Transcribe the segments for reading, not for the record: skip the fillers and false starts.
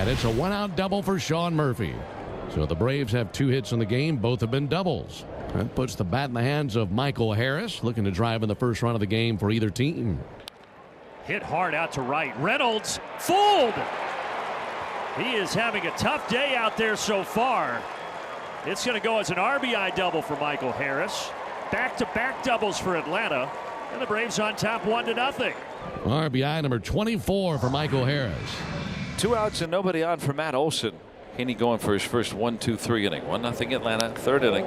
And it's a one-out double for Sean Murphy. So the Braves have 2 hits in the game. Both have been doubles. That puts the bat in the hands of Michael Harris, looking to drive in the first run of the game for either team. Hit hard out to right. Reynolds fooled. He is having a tough day out there so far. It's going to go as an RBI double for Michael Harris. Back-to-back doubles for Atlanta. And the Braves on top 1-0. RBI number 24 for Michael Harris. 2 outs and nobody on for Matt Olson. Heaney going for his first 1-2-3 inning. 1-0 Atlanta, 3rd inning.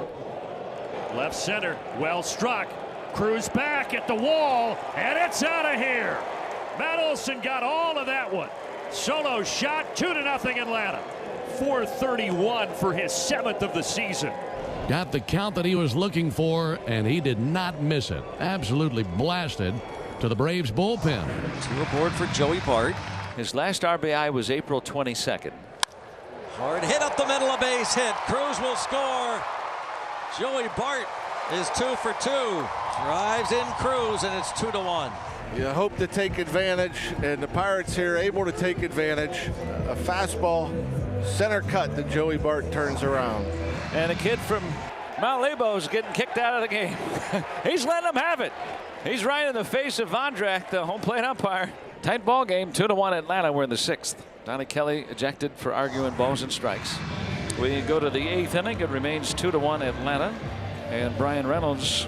Left center, well struck. Cruz back at the wall, and it's out of here. Matt Olson got all of that one. Solo shot, 2-0 Atlanta. 431 for his 7th of the season. Got the count that he was looking for, and he did not miss it. Absolutely blasted to the Braves bullpen. 2 aboard for Joey Bart. His last RBI was April 22nd. Hard hit up the middle, a base hit. Cruz will score. Joey Bart is 2 for 2. Drives in Cruz, and it's 2-1. You hope to take advantage, and the Pirates here able to take advantage. A fastball center cut that Joey Bart turns around. And a kid from Mount Lebo is getting kicked out of the game. He's letting him have it. He's right in the face of Vondrak, the home plate umpire. Tight ball game, 2-1 Atlanta. We're in the 6th. Donnie Kelly ejected for arguing balls and strikes. We go to the 8th inning. It remains 2-1 Atlanta. And Brian Reynolds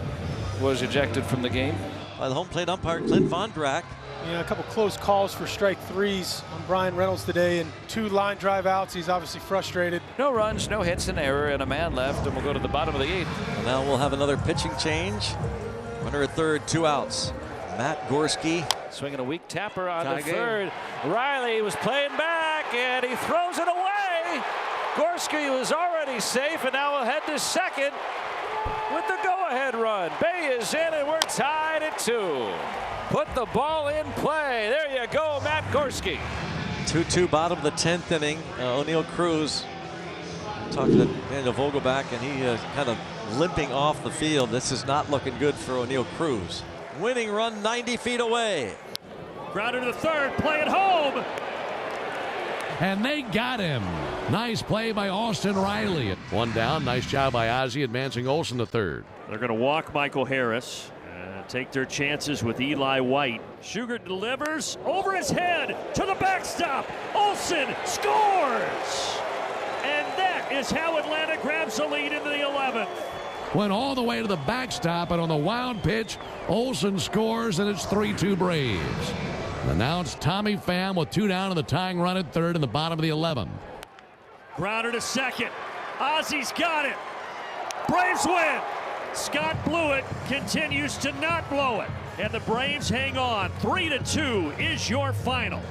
was ejected from the game By the home plate umpire, Clint Vondrak. Yeah, a couple close calls for strike 3s on Brian Reynolds today, and 2 line drive outs. He's obviously frustrated. No runs, no hits, an error, and a man left, and we'll go to the bottom of the 8th. And now we'll have another pitching change. Runner at 3rd, 2 outs. Matt Gorski swinging a weak tapper on the 3rd. Riley was playing back, and he throws it away. Gorski was already safe, and now we'll head to 2nd with the go-ahead run. Bay is in, and we're tied at 2. Put the ball in play. There you go, Matt Gorski. 2-2 bottom of the 10th inning. O'Neill Cruz talked to Daniel Vogelback, and he kind of limping off the field. This is not looking good for O'Neill Cruz. Winning run 90 feet away. Grounder to the 3rd, play it home. And they got him. Nice play by Austin Riley. 1 down. Nice job by Ozzie advancing Olson to 3rd. They're going to walk Michael Harris and take their chances with Eli White. Sugar delivers over his head to the backstop. Olson scores. And that is how Atlanta grabs the lead into the 11th. Went all the way to the backstop, and on the wild pitch, Olson scores, and it's 3-2 Braves. And now it's Tommy Pham with 2 down and the tying run at 3rd in the bottom of the 11th. Grounder to 2nd. Ozzie's got it. Braves win. Scott Blewett continues to not blow it. And the Braves hang on. 3-2 is your final.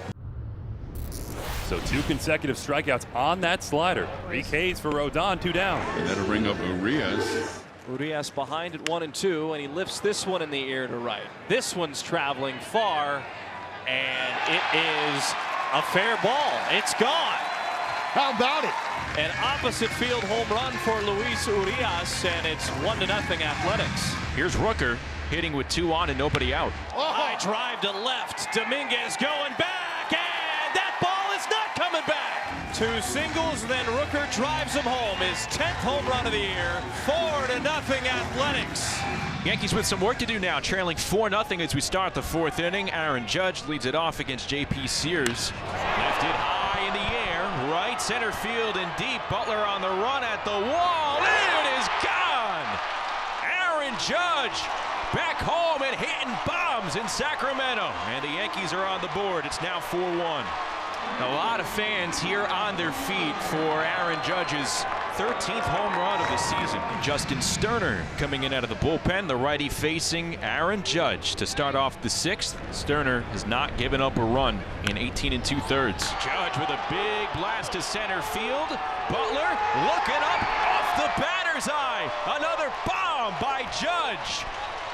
So 2 consecutive strikeouts on that slider. 3 Ks for Rodon, 2 down. And that'll bring up Urias. Urias behind at 1-2, and he lifts this one in the air to right. This one's traveling far, and it is a fair ball. It's gone. How about it? An opposite field home run for Luis Urias, and it's 1-0 Athletics. Here's Rooker hitting with 2 on and nobody out. High drive to left. Dominguez going back, and that ball is not coming back. 2 singles, then Rooker drives him home. His 10th home run of the year. 4-0 Athletics. Yankees with some work to do now, trailing 4-0 as we start the 4th inning. Aaron Judge leads it off against J.P. Sears. Left it high in the air, right center field and deep. Butler on the run at the wall. It is gone. Aaron Judge back home and hitting bombs in Sacramento. And the Yankees are on the board. It's now 4-1. A lot of fans here on their feet for Aaron Judge's 13th home run of the season. Justin Sterner coming in out of the bullpen, the righty facing Aaron Judge to start off the 6th. Sterner has not given up a run in 18 2/3. Judge with a big blast to center field. Butler looking up off the batter's eye. Another bomb by Judge.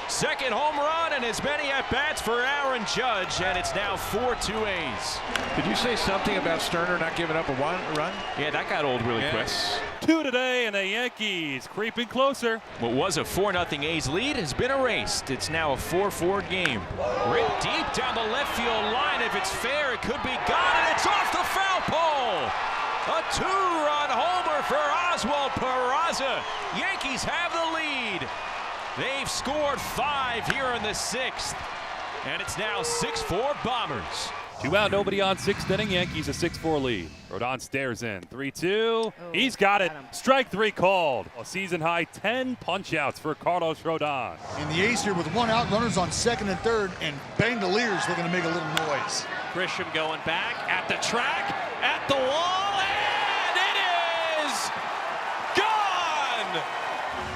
Second home run and as many at-bats for Aaron Judge, and it's now 4-2 A's. Did you say something about Sterner not giving up a run? Yeah, that got old really quick. 2 today, and the Yankees creeping closer. What was a 4-0 A's lead has been erased. It's now a 4-4 game. Ripped deep down the left field line. If it's fair, it could be gone, and it's off the foul pole. A 2-run homer for Oswald Peraza. Yankees have the lead. They've scored 5 here in the 6th, and it's now 6-4 Bombers. 2 out, nobody on 6th inning. Yankees a 6-4 lead. Rodon stares in. 3-2. He's got it. Strike 3 called. A season high 10 punch outs for Carlos Rodon. And the A's here with 1 out, runners on 2nd and 3rd, and Bandolier's looking to make a little noise. Grisham going back at the track, at the wall, and it is gone!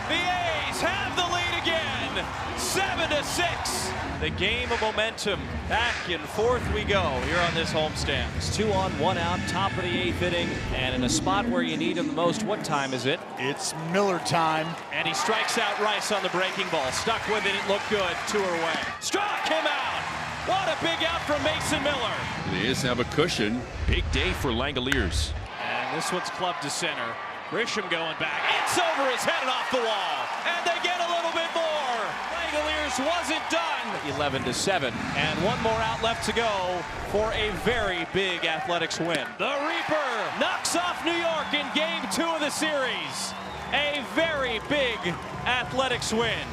The A's have the lead again, 7-6. The game of momentum. Back and forth we go here on this homestand. It's 2 on, 1 out, top of the 8th inning, and in a spot where you need him the most. What time is it? It's Miller time. And he strikes out Rice on the breaking ball. Stuck with it, it looked good. 2 away. Struck him out! What a big out from Mason Miller. The A's have a cushion. Big day for Langoliers. And this one's clubbed to center. Grisham going back. It's over his head and off the wall. And they get a little bit more. Langoliers wasn't done. 11-7. And 1 more out left to go for a very big Athletics win. The Reaper knocks off New York in game 2 of the series. A very big Athletics win.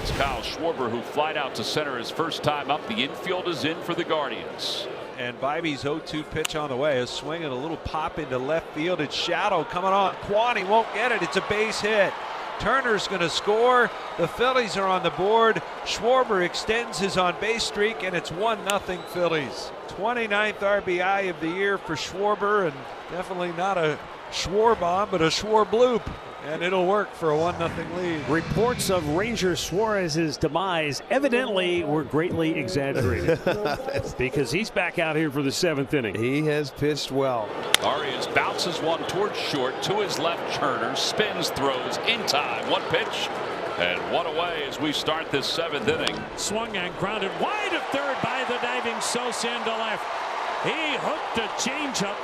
It's Kyle Schwarber who flied out to center his first time up. The infield is in for the Guardians. And Bibby's 0-2 pitch on the way. A swing and a little pop into left field. It's Shadow coming on. Kwani won't get it. It's a base hit. Turner's going to score. The Phillies are on the board. Schwarber extends his on-base streak, and it's 1-0 Phillies. 29th RBI of the year for Schwarber, and definitely not a Schwarbomb, but a Schwarbloop. And it'll work for a 1-0 lead. Reports of Ranger Suarez's demise evidently were greatly exaggerated because he's back out here for the 7th inning. He has pitched well. Arias bounces one towards short to his left. Turner spins, throws in time. 1 pitch and 1 away as we start this 7th inning. Swung and grounded wide of third by the diving Sosa into left. He hooked a changeup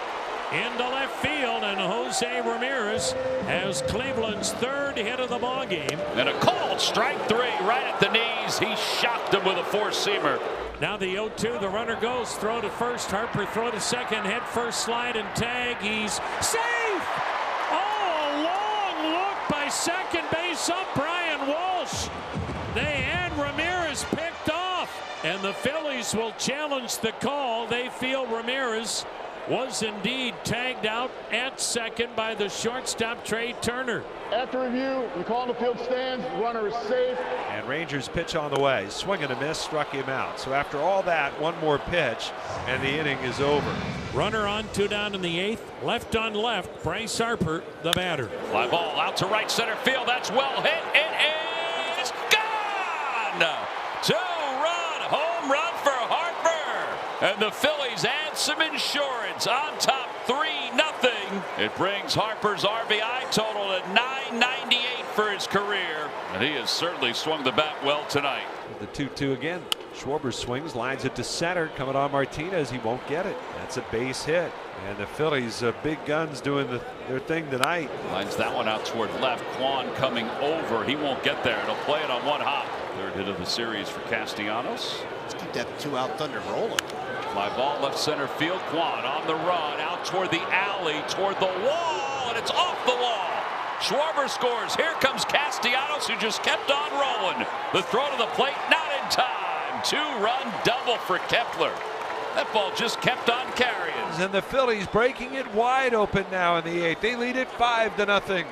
into left field, and Jose Ramirez has Cleveland's 3rd hit of the ball game. And a called strike 3 right at the knees. He shocked him with a 4-seamer. Now the 0-2, the runner goes, throw to first, Harper throw to second, head first, slide and tag. He's safe. Oh, a long look by second base up Brian Walsh. They had Ramirez picked off, and the Phillies will challenge the call. They feel Ramirez was indeed tagged out at second by the shortstop Trey Turner. After review, the call on the field stands. Runner is safe. And Rangers pitch on the way. Swing and a miss, struck him out. So after all that, 1 more pitch, and the inning is over. Runner on, 2 down in the 8th. Left on left, Bryce Harper, the batter. Fly ball out to right center field. That's well hit. It is gone. 2-run home run for Harper. And the Phillies add some insurance on top 3-0. It brings Harper's RBI total at 998 for his career. And he has certainly swung the bat well tonight. The 2-2 again. Schwarber swings, lines it to center. Coming on Martinez, he won't get it. That's a base hit. And the Phillies, big guns doing their thing tonight. Lines that one out toward left. Quan coming over. He won't get there. It'll play it on 1 hop. 3rd hit of the series for Castellanos. Let's keep that 2-out thunder rolling. Fly ball left center field. Quan on the run out toward the alley, toward the wall, and it's off the wall. Schwarber scores. Here comes Castellanos, who just kept on rolling. The throw to the plate, not in time. 2-run double for Kepler. That ball just kept on carrying. And the Phillies breaking it wide open now in the 8th. They lead it 5-0. And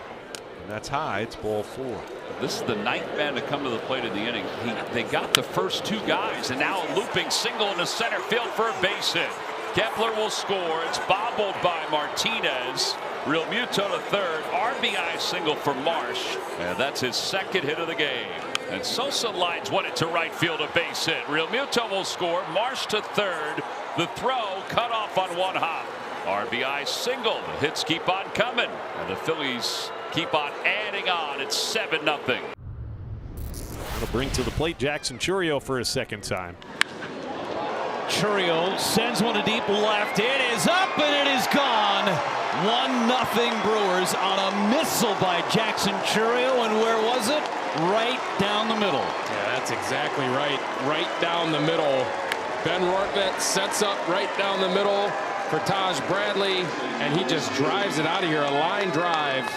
that's high. It's ball 4. This is the 9th man to come to the plate in the inning. They got the first 2 guys, and now a looping single into center field for a base hit. Kepler will score. It's bobbled by Martinez. Real Muto to 3rd. RBI single for Marsh. And that's his 2nd hit of the game. And Sosa lines one into right field, a base hit. Real Muto will score. Marsh to 3rd. The throw cut off on 1 hop. RBI single. The hits keep on coming. And the Phillies keep on adding on. It's 7-0. He'll bring to the plate Jackson Churio for his second time. Churio sends one to deep left. It is up and it is gone. 1-0 Brewers on a missile by Jackson Churio. And where was it? Right down the middle. Yeah, that's exactly right. Right down the middle. Ben Rortvedt sets up right down the middle for Taj Bradley, and he just drives it out of here. A line drive.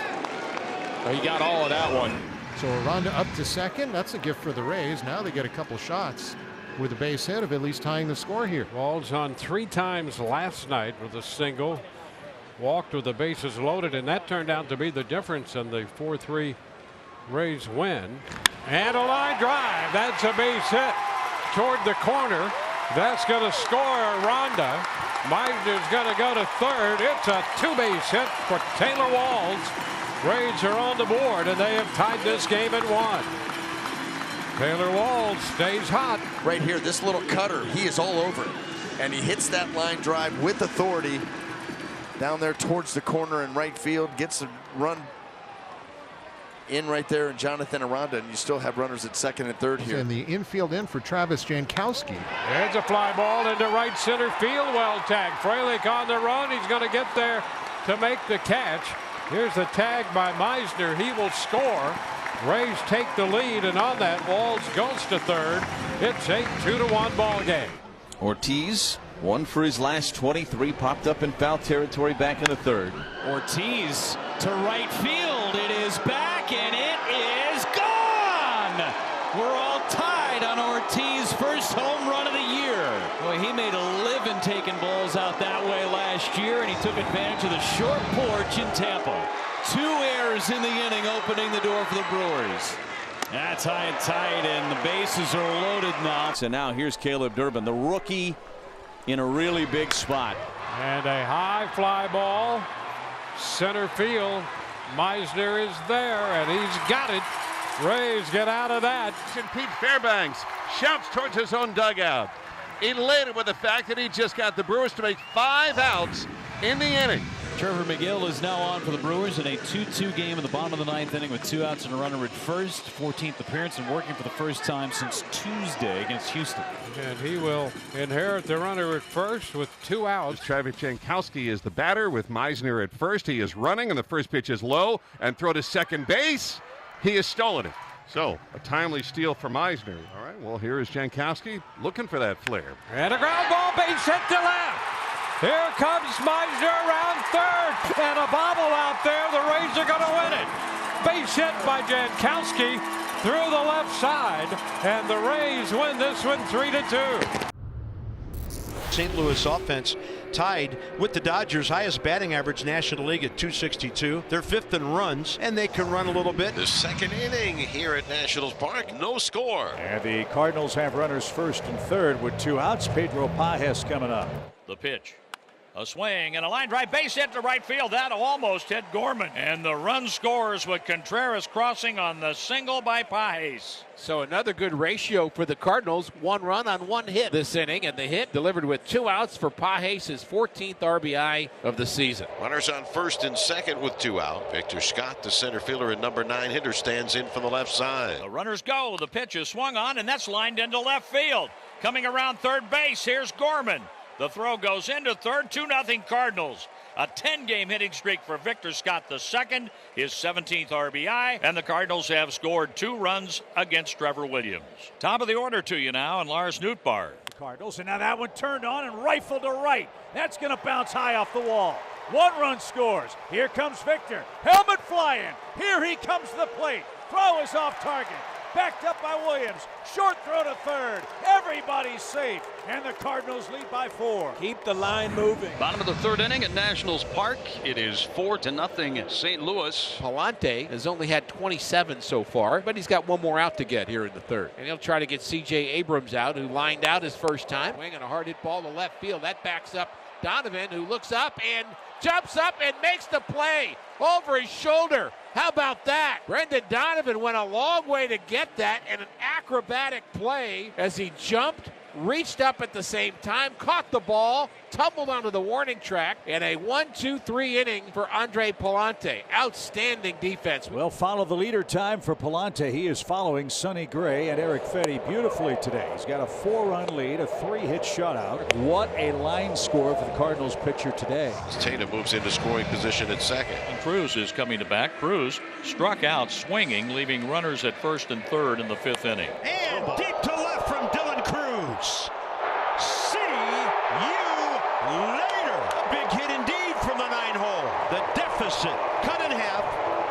He got all of that one. So Aranda up to second. That's a gift for the Rays. Now they get a couple shots with a base hit of at least tying the score here. Walls on 3 times last night with a single. Walked with the bases loaded, and that turned out to be the difference in the 4-3 Rays win. And a line drive. That's a base hit toward the corner. That's going to score Aranda. Meisner's going to go to third. It's a 2-base hit for Taylor Walls. Rays are on the board, and they have tied this game at 1. Taylor Walls stays hot. Right here, this little cutter, he is all over it. And he hits that line drive with authority down there towards the corner in right field. Gets a run in right there in Jonathan Aranda, and you still have runners at second and third here. And the infield in for Travis Jankowski. There's a fly ball into right center field. Well tagged. Frelick on the run. He's going to get there to make the catch. Here's the tag by Meisner. He will score. Rays take the lead, and on that, Walls goes to third. It's a 2-1 ball game. Ortiz, one for his last 23, popped up in foul territory back in the third. Ortiz to right field. It is back, and it is gone. We're all tied on Ortiz's first home run of the year. Boy, he made a living taking balls out that way last year, and he took advantage of the short porch in Tampa. 2 errors in the inning, opening the door for the Brewers. That's high and tight, and the bases are loaded now. So now here's Caleb Durbin, the rookie, in a really big spot. And a high fly ball. Center field. Meisner is there, and he's got it. Rays get out of that. And Pete Fairbanks shouts towards his own dugout, elated with the fact that he just got the Brewers to make 5 outs in the inning. Trevor McGill is now on for the Brewers in a 2-2 game in the bottom of the 9th inning with 2 outs and a runner at first. 14th appearance and working for the first time since Tuesday against Houston. And he will inherit the runner at first with 2 outs. Travis Jankowski is the batter with Meisner at first. He is running, and the first pitch is low and throw to second base. He has stolen it. So a timely steal for Meisner. All right, well, here is Jankowski looking for that flare. And a ground ball, base hit to left. Here comes Meisner around third, and a bobble out there. The Rays are going to win it. Base hit by Jankowski through the left side, and the Rays win this one 3-2. St. Louis offense tied with the Dodgers' highest batting average National League at .262. They're 5th in runs, and they can run a little bit. The second inning here at Nationals Park, no score. And the Cardinals have runners first and third with 2 outs. Pedro Pages coming up. The pitch. A swing and a line drive, base hit to right field. That almost hit Gorman. And the run scores with Contreras crossing on the single by Pages. So another good ratio for the Cardinals. 1 run on 1 hit this inning, and the hit delivered with 2 outs for Pages, his 14th RBI of the season. Runners on first and second with 2 out. Victor Scott, the center fielder and number 9 hitter, stands in from the left side. The runners go. The pitch is swung on, and that's lined into left field. Coming around third base, here's Gorman. The throw goes into third, 2-0 Cardinals. A 10-game hitting streak for Victor Scott II, his 17th RBI, and the Cardinals have scored 2 runs against Trevor Williams. Top of the order to you now, and Lars Nootbaar. Cardinals, and now that one turned on and rifled to right. That's going to bounce high off the wall. 1 run scores. Here comes Victor. Helmet flying. Here he comes to the plate. Throw is off target. Backed up by Williams. Short throw to third. Everybody's safe. And the Cardinals lead by 4. Keep the line moving. Bottom of the 3rd inning at Nationals Park. It is 4-0 St. Louis. Palante has only had 27 so far, but he's got 1 more out to get here in the 3rd. And he'll try to get C.J. Abrams out, who lined out his first time. Swing and a hard hit ball to left field. That backs up Donovan, who looks up and jumps up and makes the play over his shoulder. How about that? Brendan Donovan went a long way to get that, and an acrobatic play as he jumped, reached up at the same time, caught the ball, tumbled onto the warning track, and a 1-2-3 inning for Andre Palante. Outstanding defense. We'll follow the leader time for Palante. He is following Sonny Gray and Eric Fetty beautifully today. He's got a 4-run lead, a 3-hit shutout. What a line score for the Cardinals pitcher today. Tatum moves into scoring position at second. And Cruz is coming to bat. Cruz struck out swinging, leaving runners at first and third in the 5th inning. And deep to left from Dylan Cruz. See you later. A big hit indeed from the 9-hole. The deficit cut in half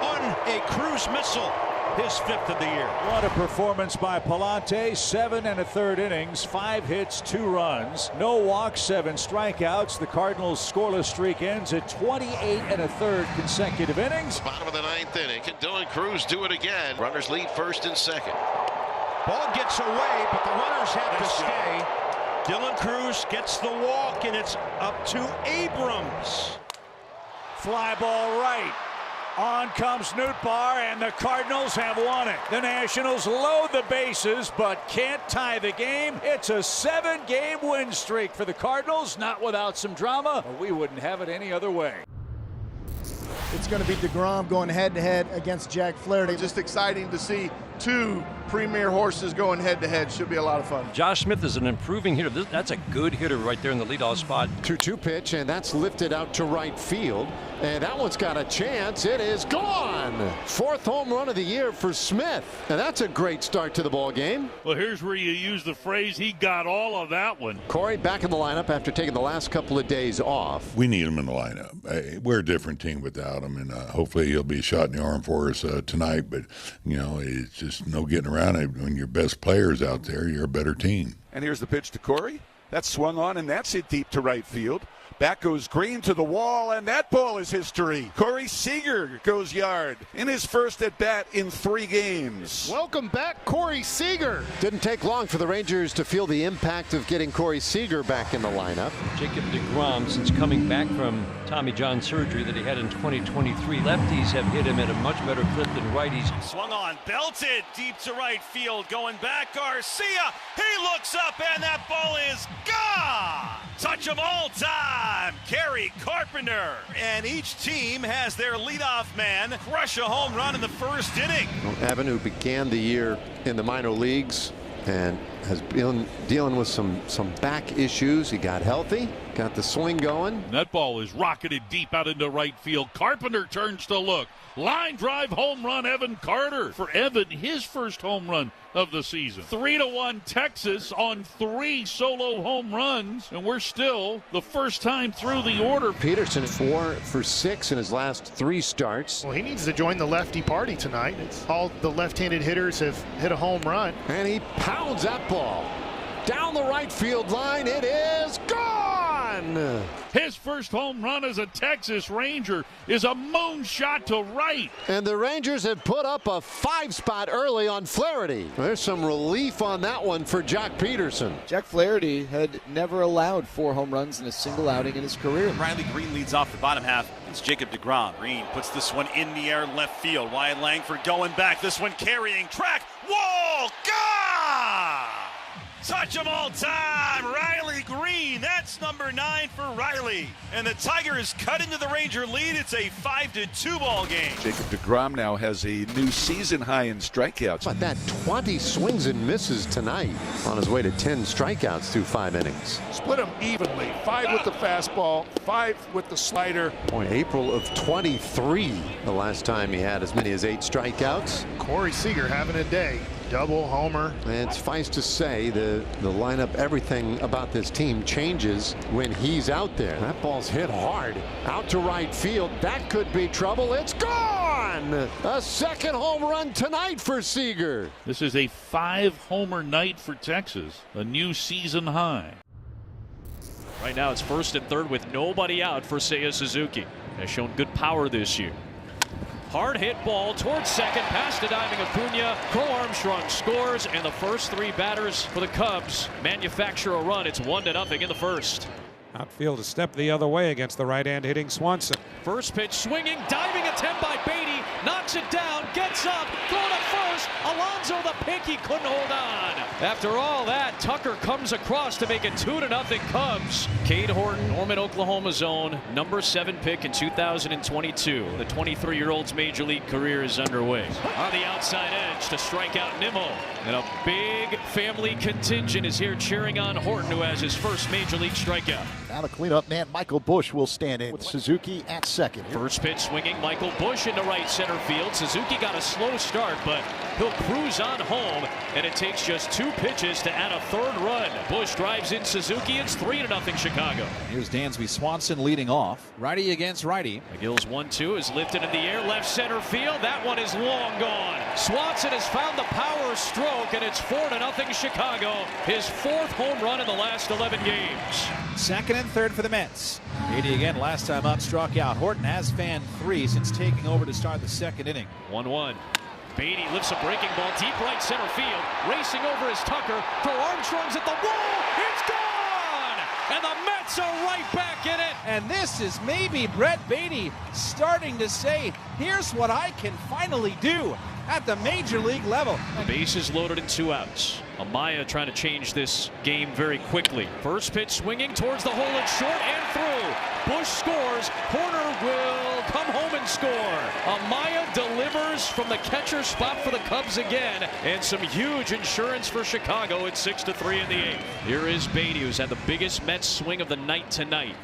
on a Cruz missile. His 5th of the year. What a performance by Palante. 7 1/3 innings, 5 hits, 2 runs, no walks, 7 strikeouts. The Cardinals' scoreless streak ends at 28 1/3 consecutive innings. Bottom of the 9th inning. Can Dylan Cruz do it again? Runners lead first and second. Ball gets away, but the runners have to stay. Dylan Cruz gets the walk, and it's up to Abrams. Fly ball right. On comes Nootbaar, and the Cardinals have won it. The Nationals load the bases, but can't tie the game. It's a 7-game win streak for the Cardinals, not without some drama, but we wouldn't have it any other way. It's going to be DeGrom going head-to-head against Jack Flaherty. Just exciting to see 2 premier horses going head-to-head. Should be a lot of fun. Josh Smith is an improving hitter. That's a good hitter right there in the leadoff spot. 2-2 pitch, and that's lifted out to right field. And that one's got a chance. It is gone. 4th home run of the year for Smith. And that's a great start to the ball game. Well, here's where you use the phrase, he got all of that one. Corey back in the lineup after taking the last couple of days off. We need him in the lineup. We're a different team without him, and hopefully he'll be a shot in the arm for us tonight. But, it's just no getting around it. When your best player's out there, you're a better team. And here's the pitch to Corey. That's swung on, and that's hit deep to right field. Back goes Green to the wall, and that ball is history. Corey Seager goes yard in his first at-bat in 3 games. Welcome back, Corey Seager. Didn't take long for the Rangers to feel the impact of getting Corey Seager back in the lineup. Jacob deGrom, since coming back from Tommy John surgery that he had in 2023, lefties have hit him at a much better clip than righties. Swung on, belted deep to right field, going back, Garcia. He looks up, and that ball is gone. Touch 'em all time, Kerry Carpenter. And each team has their leadoff man crush a home run in the 1st inning. Avenue began the year in the minor leagues and has been dealing with some back issues. He got healthy, got the swing going. That ball is rocketed deep out into right field. Carpenter turns to look. Line drive home run, Evan Carter. For Evan, his first home run of the season. 3-1 Texas on 3 solo home runs, and we're still the first time through the order. Peterson 4 for 6 in his last 3 starts. Well, he needs to join the lefty party tonight. All the left-handed hitters have hit a home run. And he pounds that ball down the right field line. It is gone. His first home run as a Texas Ranger is a moonshot to right. And the Rangers have put up a 5-spot early on Flaherty. There's some relief on that one for Jack Peterson. Jack Flaherty had never allowed 4 home runs in a single outing in his career. Riley Green leads off the bottom half. It's Jacob deGrom. Green puts this one in the air left field. Wyatt Langford going back. This one carrying track. Wall gone! Touch 'em all time, Riley Green. That's number 9 for Riley. And the Tigers cut into the Ranger lead. It's a 5-2 ball game. Jacob deGrom now has a new season high in strikeouts. But that 20 swings and misses tonight, on his way to 10 strikeouts through 5 innings. Split them evenly. 5 with the fastball, 5 with the slider. April of 23, the last time he had as many as 8 strikeouts. Corey Seager having a day. Double homer. And suffice to say, the lineup, everything about this team changes when he's out there. That ball's hit hard out to right field. That could be trouble. It's gone. A 2nd home run tonight for Seager. This is a 5-homer night for Texas, a new season high. Right now it's 1st and 3rd with nobody out for Seiya Suzuki. Has shown good power this year. Hard hit ball towards second, past the diving Acuna. Crow Armstrong scores, and the first 3 batters for the Cubs manufacture a run. It's 1-0 in the 1st. Outfield a step the other way against the right-hand hitting Swanson. First pitch swinging, diving attempt by Beatty, knocks it down, gets up, thrown to first, a Alonso the pick, he couldn't hold on. After all that, Tucker comes across to make it 2-0 Cubs. Cade Horton, Norman, Oklahoma's own, number 7 pick in 2022. The 23-year-old's major league career is underway. On the outside edge to strike out Nimmo. And a big family contingent is here cheering on Horton, who has his first major league strikeout. Now the cleanup man, Michael Busch, will stand in with Suzuki at second. First pitch swinging, Michael Busch into right center field. Suzuki got a slow start, but he'll cruise on home, and it takes just 2 pitches to add a 3rd run. Busch drives in Suzuki. It's 3-0 Chicago. Here's Dansby Swanson leading off. Righty against righty. McGill's 1-2 is lifted in the air, left center field. That one is long gone. Swanson has found the power stroke, and it's 4-0 Chicago. His 4th home run in the last 11 games. Second and third for the Mets. Beatty again, last time up, struck out. Horton has fanned 3 since taking over to start the 2nd inning. 1-1. Beatty lifts a breaking ball deep right center field. Racing over is Tucker. Throw Armstrong's at the wall. It's gone! And the Mets are right back in it. And this is maybe Brett Beatty starting to say, here's what I can finally do at the major league level. The bases loaded and 2 outs. Amaya trying to change this game very quickly. First pitch swinging towards the hole and short and through. Busch scores. Horner will come home and score. Amaya delivers from the catcher spot for the Cubs again. And some huge insurance for Chicago at 6-3 in the 8th. Here is Beatty, who's had the biggest Mets swing of the night tonight.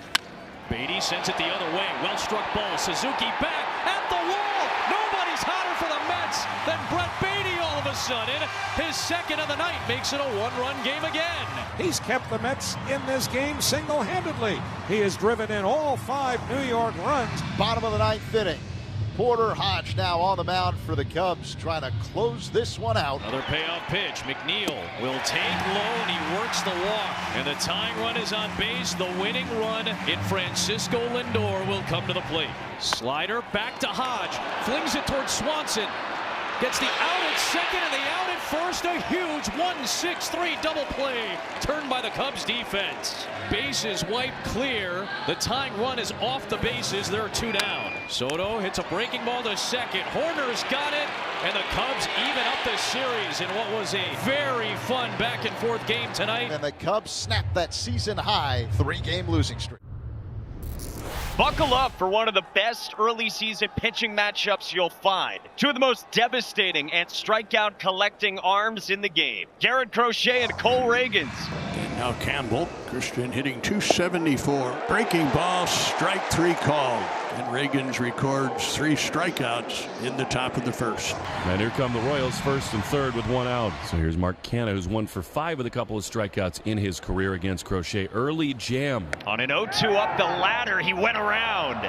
Beatty sends it the other way. Well struck ball. Suzuki back at the wall. Nobody's hotter for the Mets than Brett Beatty all of a sudden. His 2nd of the night makes it a 1-run game again. He's kept the Mets in this game single-handedly. He has driven in all 5 New York runs. Bottom of the 9th inning. Porter Hodge now on the mound for the Cubs, trying to close this one out. Another payoff pitch. McNeil will take low, and he works the walk. And the tying run is on base. The winning run in Francisco Lindor will come to the plate. Slider back to Hodge. Flings it towards Swanson. Gets the out at second and the out at first. A huge 1-6-3 double play turned by the Cubs defense. Bases wiped clear. The tying run is off the bases. There are 2 down. Soto hits a breaking ball to second. Horner's got it, and the Cubs even up the series in what was a very fun back and forth game tonight. And the Cubs snap that season high 3-game losing streak. Buckle up for one of the best early season pitching matchups you'll find. 2 of the most devastating and strikeout collecting arms in the game. Garrett Crochet and Cole Reagans. And now Campbell, Christian hitting .274. Breaking ball, strike 3 called. And Reagans records 3 strikeouts in the top of the 1st. And here come the Royals, 1st and 3rd with 1 out. So here's Mark Canha, who's 1 for 5 with a couple of strikeouts in his career against Crochet. Early jam. On an 0-2 up the ladder, he went around.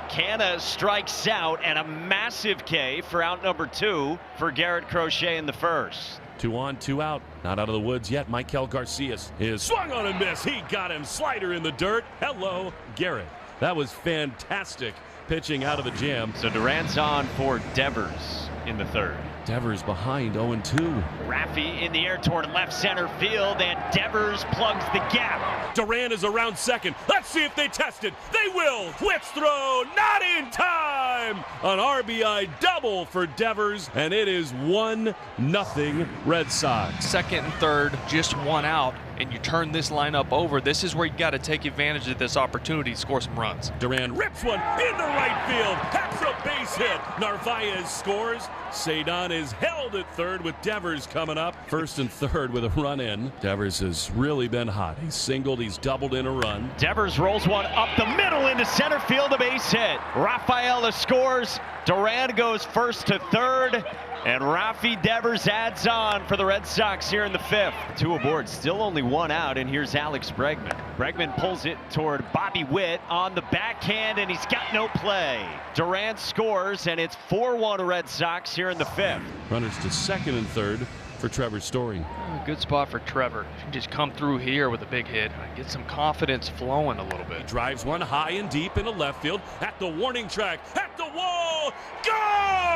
Canha strikes out, and a massive K for out number 2 for Garrett Crochet in the 1st. 2 on, 2 out. Not out of the woods yet. Michael Garcia is swung on and miss. He got him. Slider in the dirt. Hello, Garrett. That was fantastic pitching out of the jam. So Durant's on for Devers in the 3rd. Devers behind 0-2. Raffy in the air toward left center field, and Devers plugs the gap. Durant is around second. Let's see if they test it. They will. Blitz throw, not in time. An RBI double for Devers, and it is 1-0 Red Sox. 2nd and 3rd, just 1 out, and you turn this lineup over. This is where you got to take advantage of this opportunity to score some runs. Durant rips one into right field. That's a base hit. Narvaez scores. Cedon is held at 3rd with Devers coming up. 1st and 3rd with a run in. Devers has really been hot. He's singled, he's doubled in a run. Devers rolls one up the middle into center field, a base hit. Rafaela scores. Durant goes 1st to 3rd. And Rafi Devers adds on for the Red Sox here in the 5th. 2 aboard, still only 1 out, and here's Alex Bregman. Bregman pulls it toward Bobby Witt on the backhand, and he's got no play. Durant scores, and it's 4-1 Red Sox here in the 5th. Runners to 2nd and 3rd for Trevor Story. Good spot for Trevor. He can just come through here with a big hit. Get some confidence flowing a little bit. He drives one high and deep into left field at the warning track, at the wall. Gone!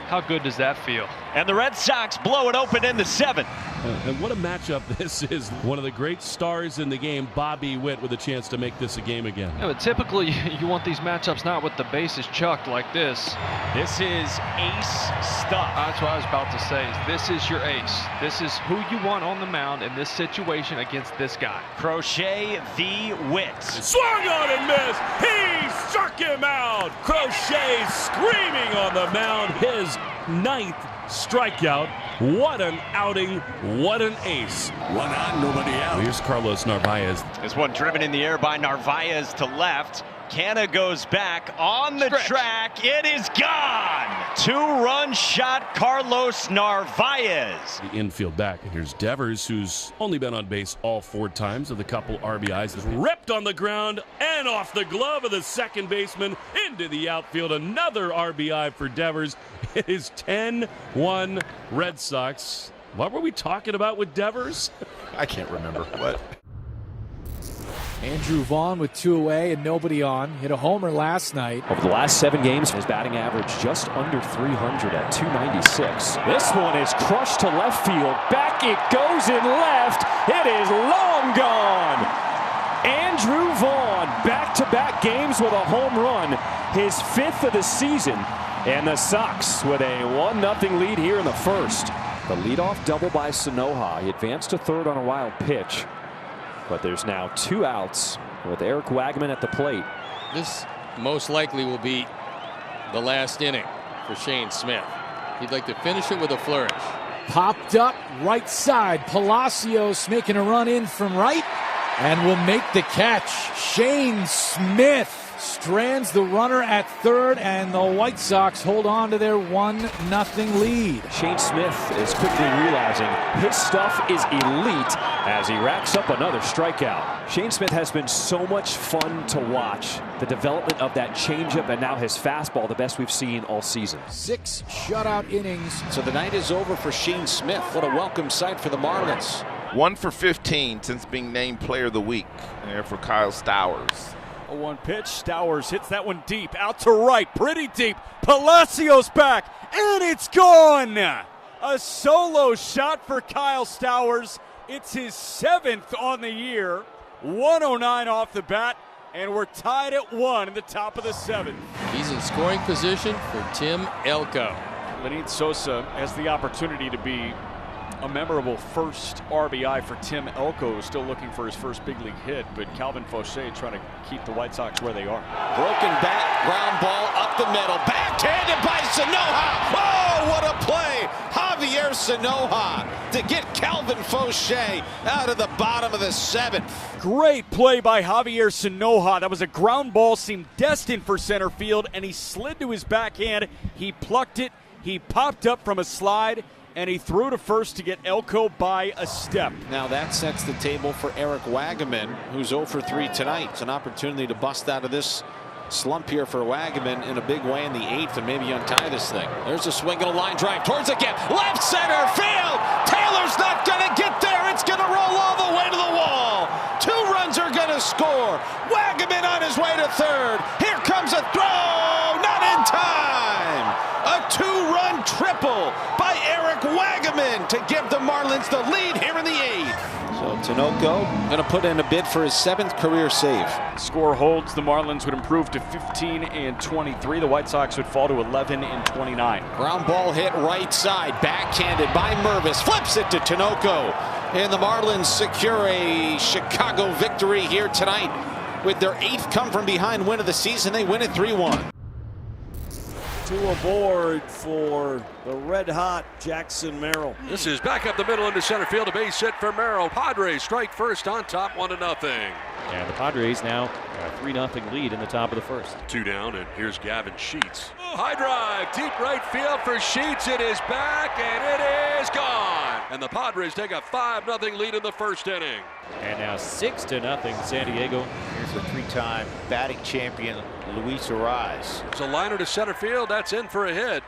How good does that feel? And the Red Sox blow it open in the 7th. And what a matchup this is. One of the great stars in the game, Bobby Witt, with a chance to make this a game again. Yeah, but typically you want these matchups not with the bases chucked like this. This is ace stuff. That's what I was about to say. This is your ace. This is who you want on the mound in this situation against this guy. Crochet v. Witt. Swung on and missed. He struck him out. Crochet screaming on the mound. His 9th strikeout. What an outing. What an ace. One on, nobody out. Here's Carlos Narvaez. This one driven in the air by Narvaez to left. Canna goes back on the track. It is gone. 2-run shot, Carlos Narvaez. The infield back. And here's Devers, who's only been on base all 4 times with a couple RBIs. Is ripped on the ground and off the glove of the second baseman into the outfield. Another RBI for Devers. It is 10-1 Red Sox. What were we talking about with Devers? I can't remember. What? Andrew Vaughn with 2 away and nobody on. Hit a homer last night. Over the last 7 games, his batting average just under 300 at 296. This one is crushed to left field. Back it goes in left. It is long gone. Andrew Vaughn, back-to-back games with a home run. His 5th of the season. And the Sox with a 1-0 lead here in the first. The leadoff double by Sanoha. He advanced to third on a wild pitch. But there's now 2 outs with Eric Wagman at the plate. This most likely will be the last inning for Shane Smith. He'd like to finish it with a flourish. Popped up right side. Palacios making a run in from right and will make the catch. Shane Smith strands the runner at third, and the White Sox hold on to their 1-0 lead. Shane Smith is quickly realizing his stuff is elite as he racks up another strikeout. Shane Smith has been so much fun to watch. The development of that changeup and now his fastball, the best we've seen all season. 6 shutout innings. So the night is over for Shane Smith. What a welcome sight for the Marlins. 1 for 15 since being named Player of the Week. There for Kyle Stowers. A 1 pitch. Stowers hits that one deep. Out to right. Pretty deep. Palacios back. And it's gone. A solo shot for Kyle Stowers. It's his 7th on the year. 109 off the bat. And we're tied at 1 in the top of the 7th. He's in scoring position for Tim Elko. Lenyn Sosa has the opportunity to be a memorable first RBI for Tim Elko, still looking for his first big league hit, but Calvin Fauché trying to keep the White Sox where they are. Broken bat, ground ball up the middle, backhanded by Sanoha. Oh, what a play! Javier Sanoha to get Calvin Fauché out of the bottom of the 7th. Great play by Javier Sanoha. That was a ground ball, seemed destined for center field, and he slid to his backhand. He plucked it. He popped up from a slide, and he threw to first to get Elko by a step. Now that sets the table for Eric Wagman, who's 0 for 3 tonight. It's an opportunity to bust out of this slump here for Wagman in a big way in the 8th and maybe untie this thing. There's a swing and a line drive towards the gap. Left center field. Taylor's not going to get there. It's going to roll all the way to the wall. 2 runs are going to score. Wagman on his way to third. Here comes a throw. Not in time. A 2-run triple by Eric Wagman to give the Marlins the lead here in the 8th. So Tinoco going to put in a bid for his 7th career save. Score holds. The Marlins would improve to 15-23. The White Sox would fall to 11-29. Ground ball hit right side. Backhanded by Mervis. Flips it to Tinoco. And the Marlins secure a Chicago victory here tonight with their 8th come from behind win of the season. They win it 3-1. 2 aboard for the red-hot Jackson Merrill. This is back up the middle into center field. A base hit for Merrill. Padres strike first on top, 1-0. And the Padres now got a 3-0 lead in the top of the first. 2 down, and here's Gavin Sheets. Oh, high drive, deep right field for Sheets. It is back, and it is gone. And the Padres take a 5-0 lead in the first inning. And now 6-0 San Diego. Here's the 3-time batting champion, Luis Arraez. It's a liner to center field. That's in for a hit.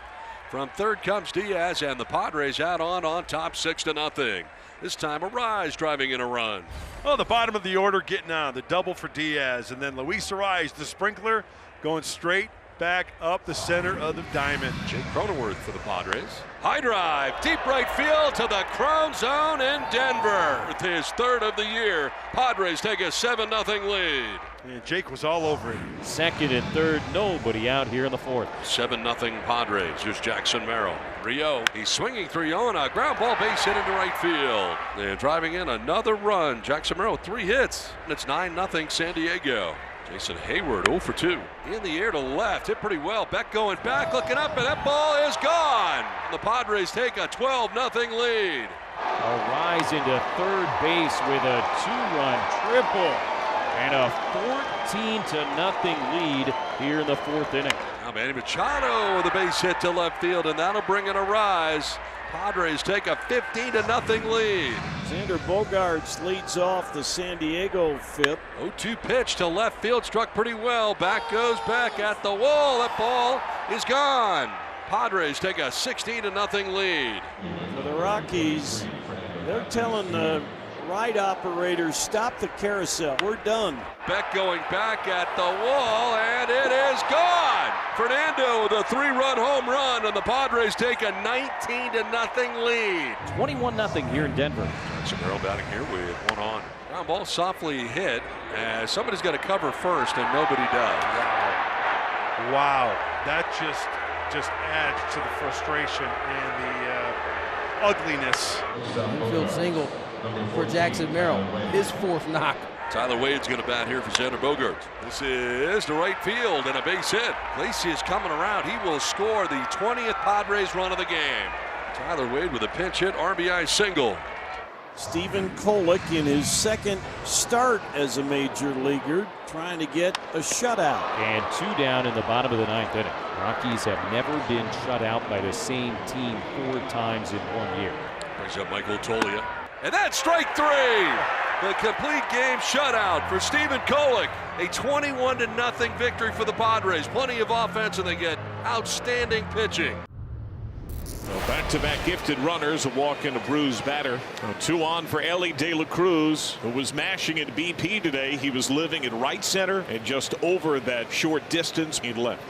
From third comes Diaz, and the Padres out on top 6-0. This time Arraez driving in a run. Oh, the bottom of the order getting on. The double for Diaz, and then Luis Arraez, the sprinkler, going straight back up the center of the diamond. Jake Cronenworth for the Padres. High drive, deep right field to the Crown Zone in Denver. With his third of the year, Padres take a 7-0 lead. And Jake was all over it. Second and third, nobody out here in the fourth. 7-0 Padres. Here's Jackson Merrill. Rio, he's swinging 3-0 on a ground ball base hit into right field. And driving in another run. Jackson Merrill, 3 hits. And it's 9-0 San Diego. Jason Hayward 0 for 2. In the air to left, hit pretty well. Beck going back, looking up, and that ball is gone. The Padres take a 12-0 lead. A rise into third base with a 2-run triple and a 14-0 lead here in the fourth inning. Now Manny Machado with a base hit to left field, and that'll bring in a rise. Padres take a 15-0 lead. Xander Bogaerts leads off the San Diego fifth. 0-2 pitch to left field, struck pretty well. Back goes Beck at the wall. That ball is gone. Padres take a 16-0 lead. For the Rockies, they're telling the right operators, stop the carousel. We're done. Beck going back at the wall, and it is gone. Fernando with a 3-run home run, and the Padres take a 19-0 lead. 21-0 here in Denver. Jackson Merrill batting here with 1 on. Ground ball softly hit as somebody's got to cover first, and nobody does. Wow. That just adds to the frustration and the ugliness. Infield single for Jackson Merrill, his 4th knock. Tyler Wade's going to bat here for Xander Bogaerts. This is to right field and a base hit. Lacey is coming around. He will score the 20th Padres run of the game. Tyler Wade with a pinch hit RBI single. Stephen Kolek in his 2nd start as a major leaguer, trying to get a shutout. And 2 down in the bottom of the 9th inning. Rockies have never been shut out by the same team 4 times in 1 year. Brings up Michael Tolia. And that's strike 3. The complete game shutout for Stephen Kolek. A 21-0 victory for the Padres. Plenty of offense, and they get outstanding pitching. Back-to-back gifted runners, a walk and a bruised batter. 2 on for Ellie De La Cruz, who was mashing at BP today. He was living at right center and just over that short distance he left.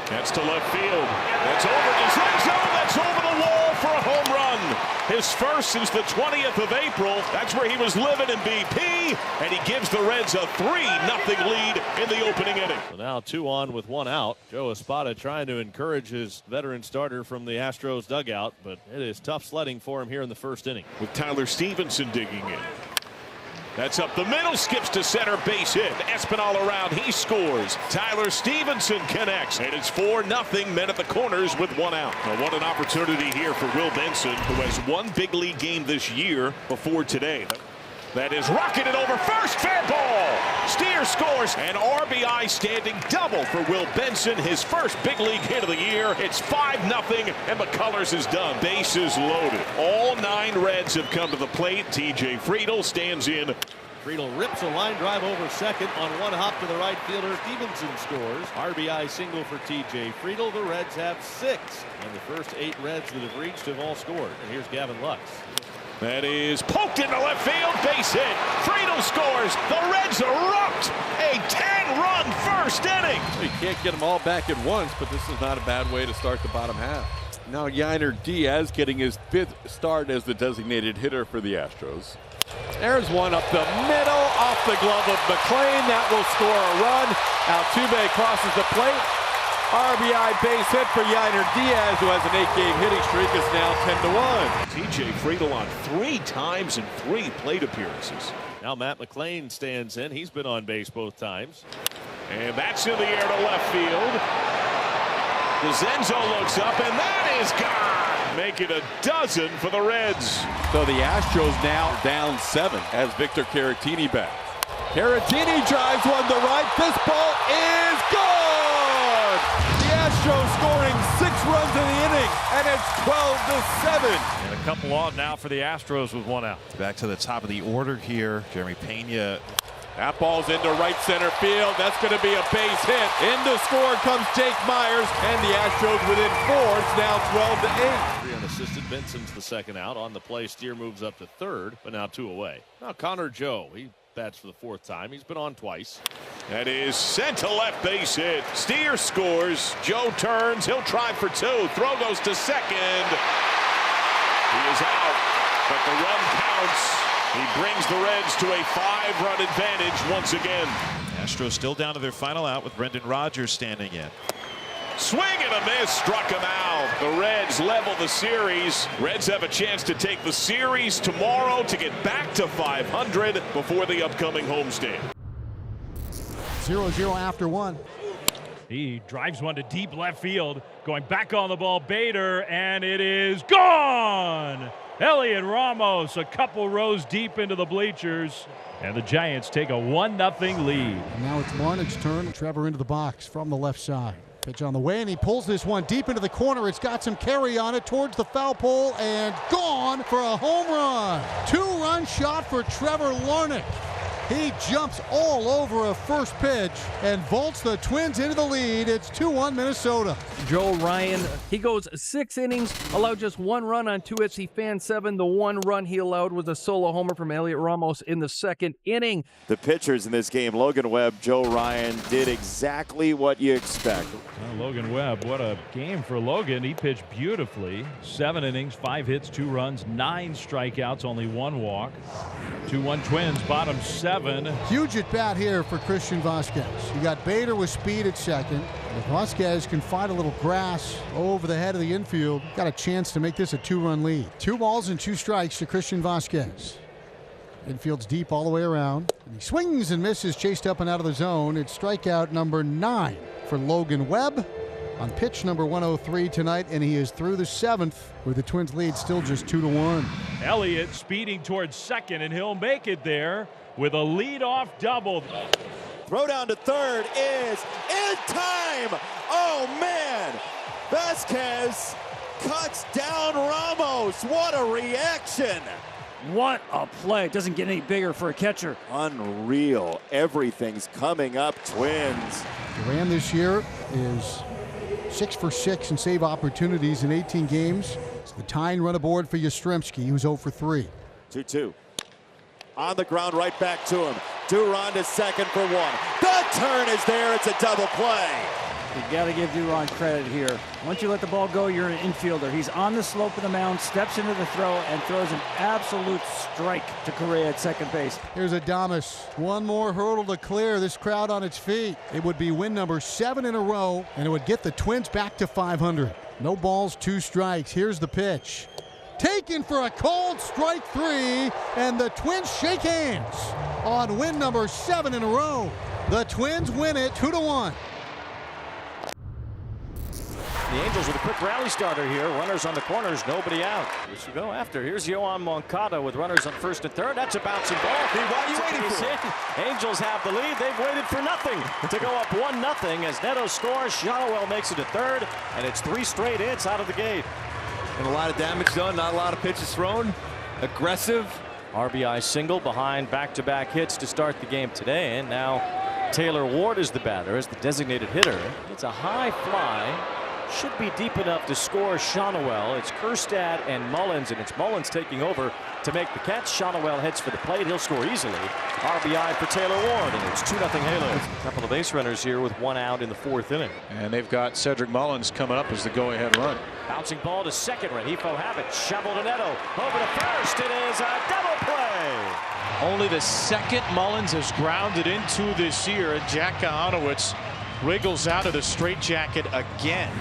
That's to left field. That's over his right zone. That's over the wall for a home run. His first since the 20th of April. That's where he was living in BP, and he gives the Reds a 3-0 lead in the opening inning. So now 2 on with 1 out. Joe Espada trying to encourage his veteran starter from the Astros dugout, but it is tough sledding for him here in the first inning. With Tyler Stevenson digging in. That's up the middle, skips to center, base hit. Espinal around, he scores. Tyler Stevenson connects, and it's 4-0, men at the corners with 1 out. Now, what an opportunity here for Will Benson, who has 1 big league game this year before today. That is rocketed over first, fair ball. Steer scores, and RBI standing double for Will Benson, his first big league hit of the year. It's 5-0, and McCullers is done. Bases loaded. All 9 Reds have come to the plate. TJ Friedl stands in. Friedl rips a line drive over second on 1 hop to the right fielder. Stevenson scores. RBI single for TJ Friedl. The Reds have 6, and the first 8 Reds that have reached have all scored. And here's Gavin Lux. That is poked into left field, base hit. Friedl scores. The Reds erupt. A 10-run first inning. You can't get them all back at once, but this is not a bad way to start the bottom half. Now Yainer Diaz getting his 5th start as the designated hitter for the Astros. There's one up the middle, off the glove of McLean. That will score a run. Altuve crosses the plate. RBI base hit for Yainer Diaz, who has an 8-game hitting streak, is now 10-1. TJ Friedl on 3 times in 3 plate appearances. Now Matt McLean stands in. He's been on base both times. And that's in the air to left field. DeZenzo looks up, and that is gone. Make it a dozen for the Reds. So the Astros now down 7 as Victor Caratini bats. Caratini drives one to right. This ball is gone. The Astros scoring 6 runs in the inning, and it's 12-7. And a couple on now for the Astros with 1 out. Back to the top of the order here. Jeremy Pena. That ball's into right center field. That's going to be a base hit. In to score comes Jake Myers, and the Astros within 4. It's now 12-8. 3 unassisted. Benson's the 2nd out. On the play, Steer moves up to 3rd, but now 2 away. Now Connor Joe. He at-bats for the 4th time. He's been on twice. That is sent to left base hit. Steer scores. Joe turns. He'll try for 2. Throw goes to second. He is out, but the run counts. He brings the Reds to a 5-run advantage once again. Astros still down to their final out with Brendan Rodgers standing in. Swing and a miss, struck him out. The Reds level the series. Reds have a chance to take the series tomorrow to get back to 500 before the upcoming homestand. 0-0 after 1. He drives one to deep left field. Going back on the ball, Bader, and it is gone! Elliot Ramos a couple rows deep into the bleachers. And the Giants take a 1-0 lead. And now it's Larnach's turn. Trevor into the box from the left side. Pitch on the way, and he pulls this one deep into the corner. It's got some carry on it towards the foul pole, and gone for a home run. 2-run shot for Trevor Larnach. He jumps all over a first pitch and vaults the Twins into the lead. It's 2-1 Minnesota. Joe Ryan, he goes 6 innings, allowed just 1 run on 2 hits. He fanned 7. The 1 run he allowed was a solo homer from Elliot Ramos in the 2nd inning. The pitchers in this game, Logan Webb, Joe Ryan, did exactly what you expect. Logan Webb, what a game for Logan. He pitched beautifully. 7 innings, 5 hits, 2 runs, 9 strikeouts, only 1 walk. 2-1 Twins, bottom 7. Huge at bat here for Christian Vasquez. You got Bader with speed at second. If Vasquez can find a little grass over the head of the infield, got a chance to make this a 2-run lead. 2 balls and 2 strikes to Christian Vasquez. Infield's deep all the way around. And he swings and misses, chased up and out of the zone. It's strikeout number 9 for Logan Webb on pitch number 103 tonight, and he is through the 7th with the Twins lead still just 2-1. Elliott speeding towards second, and he'll make it there with a leadoff double. Throw down to third is in time. Oh, man. Vasquez cuts down Ramos. What a reaction. What a play. It doesn't get any bigger for a catcher. Unreal. Everything's coming up, Twins. Duran this year is 6 for 6 in save opportunities in 18 games. It's the tying run aboard for Yastrzemski, who's 0 for 3. 2-2. On the ground, right back to him. Duran to second for 1. The turn is there. It's a double play. You got to give Duran credit here. Once you let the ball go, you're an infielder. He's on the slope of the mound, steps into the throw, and throws an absolute strike to Correa at second base. Here's Adames. One more hurdle to clear. This crowd on its feet. It would be win number 7 in a row, and it would get the Twins back to 500. No balls, 2 strikes. Here's the pitch. Taken for a cold strike 3, and the Twins shake hands on win number 7 in a row. The Twins win it 2-1. The Angels with a quick rally starter here. Runners on the corners, nobody out. We should go after. Here's Yoan Moncada with runners on first and third. That's a bouncing ball. What are you waiting for? Angels have the lead. They've waited for nothing to go up 1-0 as Neto scores. Shotwell makes it a third, and it's 3 straight hits out of the gate. And a lot of damage done, not a lot of pitches thrown. Aggressive. RBI single behind back-to-back hits to start the game today. And now Taylor Ward is the batter as the designated hitter. It's a high fly. Should be deep enough to score Shotwell. It's Kjerstad and Mullins, and it's Mullins taking over to make the catch. Shotwell heads for the plate. He'll score easily. RBI for Taylor Ward, and it's 2-0 Halos. A couple of base runners here with 1 out in the 4th inning. And they've got Cedric Mullins coming up as the go-ahead run. Bouncing ball to second. Rahifo Habit shovel to Neto. Over to first. It is a double play. Only the 2nd Mullins has grounded into this year, and Jack Kahanowitz wriggles out of the straitjacket again.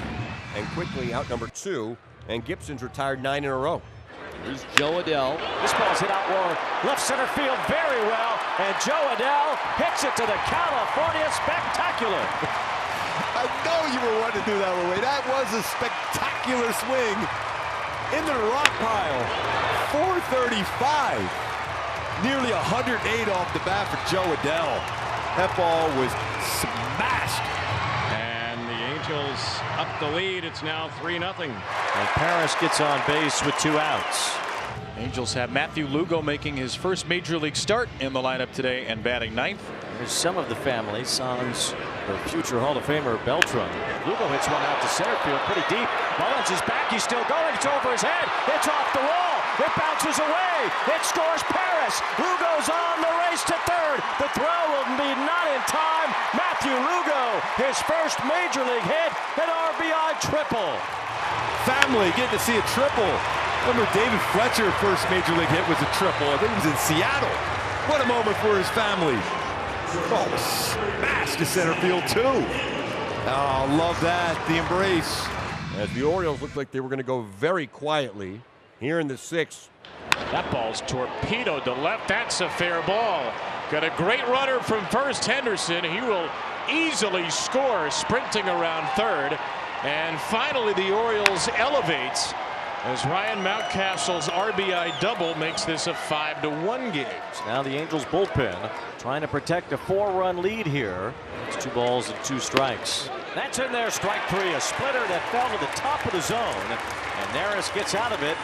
And quickly out number 2, and Gibson's retired 9 in a row. Here's Joe Adell. This ball's hit out more left center field very well, and Joe Adell hits it to the California Spectacular. I know you were wanting to do that one, Wade. That was a spectacular swing into the rock pile. 435. Nearly 108 off the bat for Joe Adell. That ball was smashed. Angels up the lead. It's now 3-0. And Paris gets on base with 2 outs. Angels have Matthew Lugo making his first major league start in the lineup today and batting 9th. There's some of the family. Sans the future Hall of Famer Beltran. Lugo hits one out to center field pretty deep. Mullins is back. He's still going. It's over his head. It's off the wall. It bounces away. It scores Paris. Lugo's on the race to third. major league hit, an RBI triple. Family getting to see a triple. Remember David Fletcher first major league hit was a triple. I think it was in Seattle. What a moment for his family. Oh, smash to center field too. Oh, love that, the embrace. As the Orioles looked like they were going to go very quietly here in the 6th. That ball's torpedoed to left. That's a fair ball. Got a great runner from first, Henderson. He will easily score sprinting around third. And finally the Orioles elevates as Ryan Mountcastle's RBI double makes this a 5-1 game. Now the Angels bullpen trying to protect a 4-run lead here. It's 2 balls and 2 strikes. That's in there, strike 3, a splitter that fell to the top of the zone. And Neris gets out of it,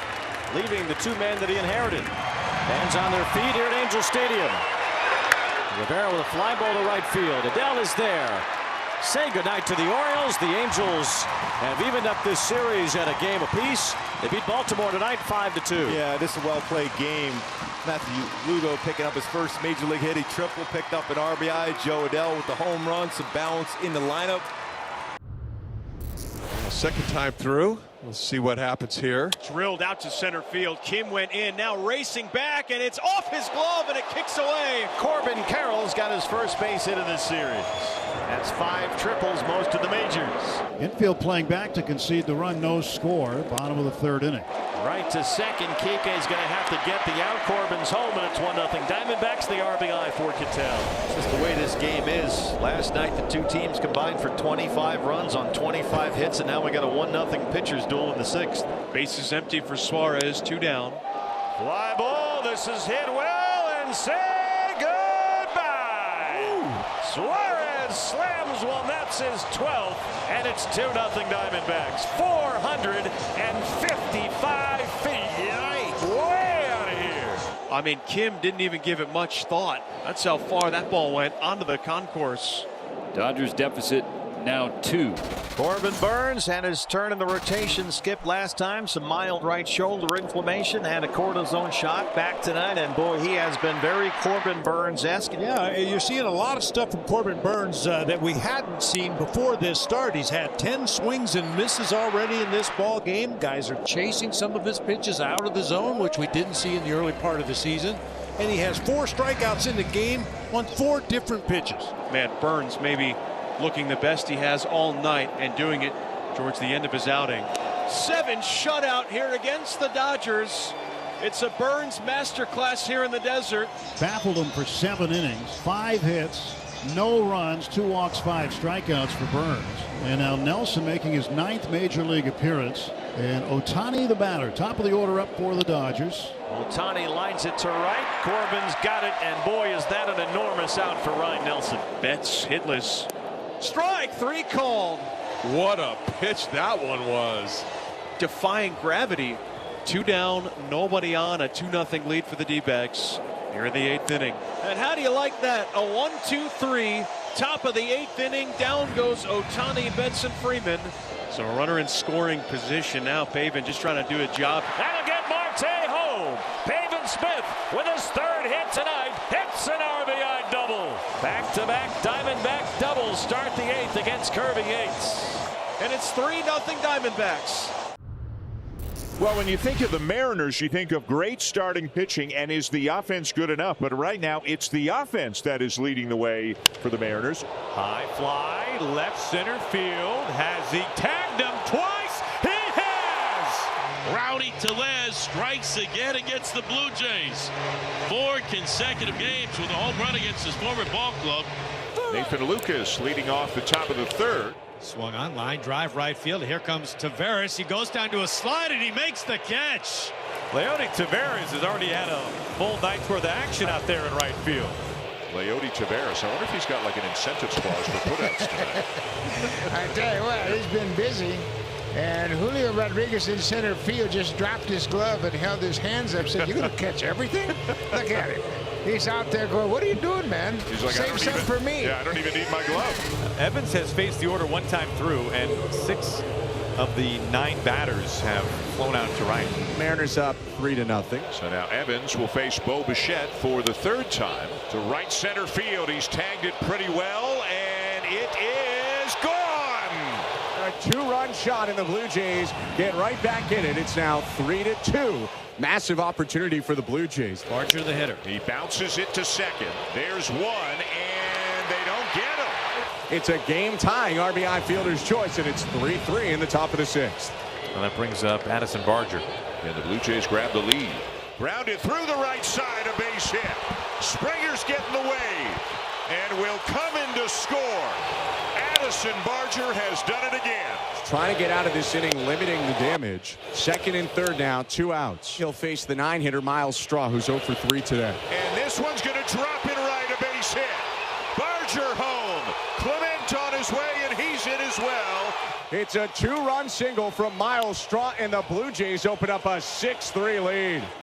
leaving the 2 men that he inherited. Fans on their feet here at Angel Stadium. Rivera with a fly ball to right field. Adele is there. Say goodnight to the Orioles. The Angels have evened up this series at a game apiece. They beat Baltimore tonight 5-2. Yeah, this is a well-played game. Matthew Lugo picking up his first major league hit. He triple picked up an RBI. Joe Adele with the home run, some balance in the lineup. Second time through. We'll see what happens here. Drilled out to center field. Kim went in, now racing back, and it's off his glove, and it kicks away. Corbin Carroll's got his first base hit of this series. That's 5 triples, most of the majors. Infield playing back to concede the run, no score, bottom of the 3rd inning. Right to second. Kike's going to have to get the out. Corbin's home, and it's 1-0. Diamondbacks the RBI for Cattell. It's just the way this game is. Last night the 2 teams combined for 25 runs on 25 hits, and now we got a 1-0 pitchers duel in the 6th. Bases empty for Suarez, 2 down. Fly ball. This is hit well, and say goodbye. Ooh. Suarez slams one. That's his 12th, and it's 2-0 Diamondbacks. 455 feet. Way out of here. I mean, Kim didn't even give it much thought. That's how far that ball went onto the concourse. Dodgers deficit now 2. Corbin Burns had his turn in the rotation, skipped last time, some mild right shoulder inflammation, had a cortisone shot back tonight, and boy, he has been very Corbin Burns-esque. Yeah, you're seeing a lot of stuff from Corbin Burns that we hadn't seen before this start. He's had 10 swings and misses already in this ball game. Guys are chasing some of his pitches out of the zone, which we didn't see in the early part of the season. And he has 4 strikeouts in the game on 4 different pitches. Man, Burns maybe looking the best he has all night and doing it towards the end of his outing. 7 shutout here against the Dodgers. It's a Burns masterclass here in the desert. Baffled him for 7 innings, 5 hits, no runs, 2 walks, 5 strikeouts for Burns. And now Nelson making his 9th major league appearance. And Ohtani the batter, top of the order up for the Dodgers. Ohtani lines it to right. Corbin's got it, and boy, is that an enormous out for Ryan Nelson. Betts hitless. Strike 3 called. What a pitch that one was. Defying gravity. 2 down, nobody on, a 2-0 lead for the D-backs here in the 8th inning. And how do you like that? A 1-2-3, top of the 8th inning. Down goes Ohtani, Betts, and Freeman. So a runner in scoring position now. Pavin just trying to do a job. That'll get Marte home. Pavin Smith with his 3rd hit tonight. Hits an RBI double. Back-to-back Diamondback doubles start the 8th against Kirby Yates. And it's 3-0 Diamondbacks. Well, when you think of the Mariners, you think of great starting pitching, and is the offense good enough? But right now, it's the offense that is leading the way for the Mariners. High fly, left center field. Has he tagged him twice? He has! Rowdy Tellez strikes again against the Blue Jays. 4 consecutive games with a home run against his former ball club. Nathan Lucas leading off the top of the 3rd. Swung on, line drive right field. Here comes Taveras. He goes down to a slide and he makes the catch. Leody Taveras has already had a full night's worth of action out there in right field. Leody Taveras. I wonder if he's got like an incentives clause for putouts tonight. I tell you what, he's been busy. And Julio Rodriguez in center field just dropped his glove and held his hands up. Said, "You're going to catch everything?" Look at him. He's out there going, "What are you doing, man? He's like, Save some for me." Yeah, I don't even need my glove. Evans has faced the order 1 time through, and 6 of the 9 batters have flown out to right. Mariners up 3-0. So now Evans will face Bo Bichette for the 3rd time to right center field. He's tagged it pretty well, and it is gone. a two-run shot, and the Blue Jays get right back in it. It's now 3-2. Massive opportunity for the Blue Jays. Barger, the hitter. He bounces it to second. There's one, and they don't get him. It's a game-tying RBI fielder's choice, and it's 3-3 in the top of the sixth. And that brings up Addison Barger. And the Blue Jays grab the lead. Grounded through the right side, a base hit. Springer's getting the wave and will come in to score. Addison Barger has done it again. Trying to get out of this inning, limiting the damage. Second and third now, 2 outs. He'll face the 9-hitter Miles Straw, who's 0 for 3 today. And this one's going to drop in right, a base hit. Barger home. Clement on his way, and he's in as well. It's a 2-run single from Miles Straw, and the Blue Jays open up a 6-3 lead.